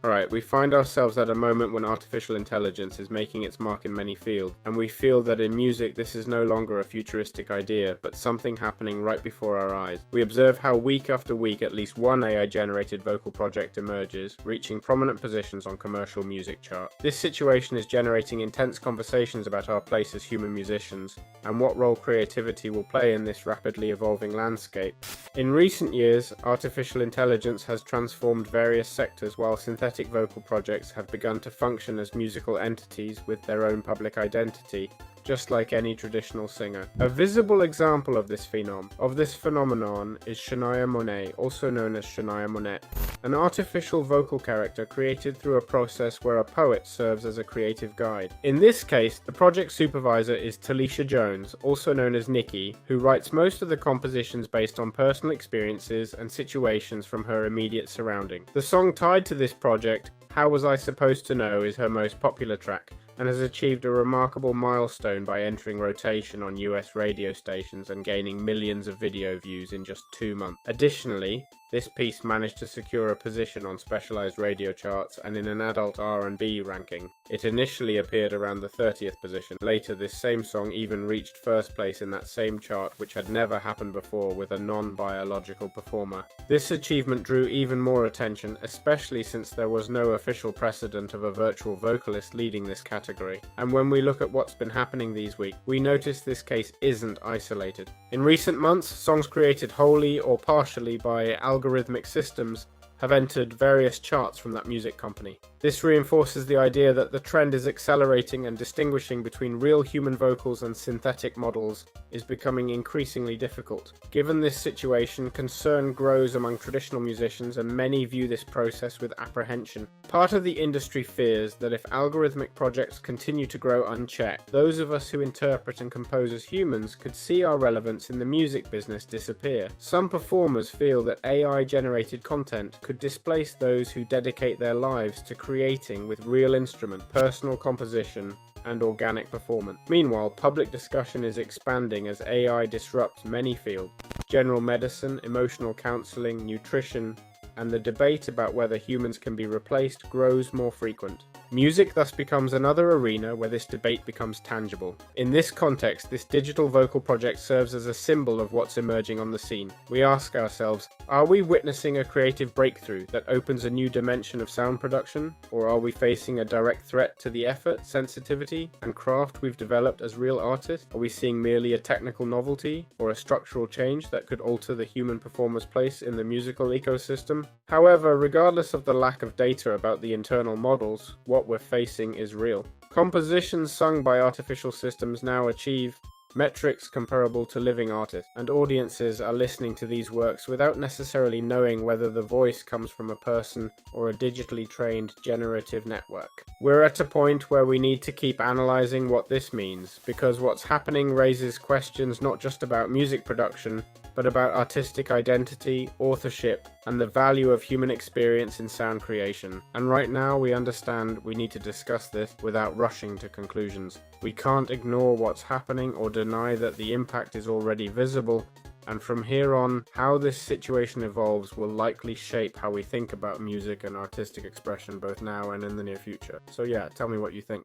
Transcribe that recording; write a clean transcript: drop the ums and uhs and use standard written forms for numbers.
Alright, we find ourselves at a moment when artificial intelligence is making its mark in many fields, and we feel that in music this is no longer a futuristic idea, but something happening right before our eyes. We observe how week after week at least one AI-generated vocal project emerges, reaching prominent positions on commercial music charts. This situation is generating intense conversations about our place as human musicians, and what role creativity will play in this rapidly evolving landscape. In recent years, artificial intelligence has transformed various sectors, while synthetic vocal projects have begun to function as musical entities with their own public identity, just like any traditional singer. A visible example of this phenomenon is Shania Monet, also known as Shania Monet, an artificial vocal character created through a process where a poet serves as a creative guide. In this case, the project supervisor is Talisha Jones, also known as Nikki, who writes most of the compositions based on personal experiences and situations from her immediate surroundings. The song tied to this project, How Was I Supposed to Know, is her most popular track, and has achieved a remarkable milestone by entering rotation on US radio stations and gaining millions of video views in just 2 months. Additionally, this piece managed to secure a position on specialized radio charts and in an adult R&B ranking. It initially appeared around the 30th position. Later, this same song even reached first place in that same chart, which had never happened before with a non-biological performer. This achievement drew even more attention, especially since there was no official precedent of a virtual vocalist leading this category. And when we look at what's been happening these weeks, we notice this case isn't isolated. In recent months, songs created wholly or partially by algorithmic systems have entered various charts from that music company. This reinforces the idea that the trend is accelerating, and distinguishing between real human vocals and synthetic models is becoming increasingly difficult. Given this situation, concern grows among traditional musicians, and many view this process with apprehension. Part of the industry fears that if algorithmic projects continue to grow unchecked, those of us who interpret and compose as humans could see our relevance in the music business disappear. Some performers feel that AI-generated content could displace those who dedicate their lives to creating with real instrument, personal composition, and organic performance. Meanwhile, public discussion is expanding as AI disrupts many fields: general medicine, emotional counseling, nutrition, and the debate about whether humans can be replaced grows more frequent. Music thus becomes another arena where this debate becomes tangible. In this context, this digital vocal project serves as a symbol of what's emerging on the scene. We ask ourselves, are we witnessing a creative breakthrough that opens a new dimension of sound production? Or are we facing a direct threat to the effort, sensitivity, and craft we've developed as real artists? Are we seeing merely a technical novelty, or a structural change that could alter the human performer's place in the musical ecosystem? However, regardless of the lack of data about the internal models, what we're facing is real. Compositions sung by artificial systems now achieve metrics comparable to living artists, and audiences are listening to these works without necessarily knowing whether the voice comes from a person or a digitally trained generative network. We're at a point where we need to keep analyzing what this means, because what's happening raises questions not just about music production, but about artistic identity, authorship, and the value of human experience in sound creation. And right now we understand we need to discuss this without rushing to conclusions. We can't ignore what's happening or deny that the impact is already visible, and from here on, how this situation evolves will likely shape how we think about music and artistic expression both now and in the near future. So yeah, tell me what you think.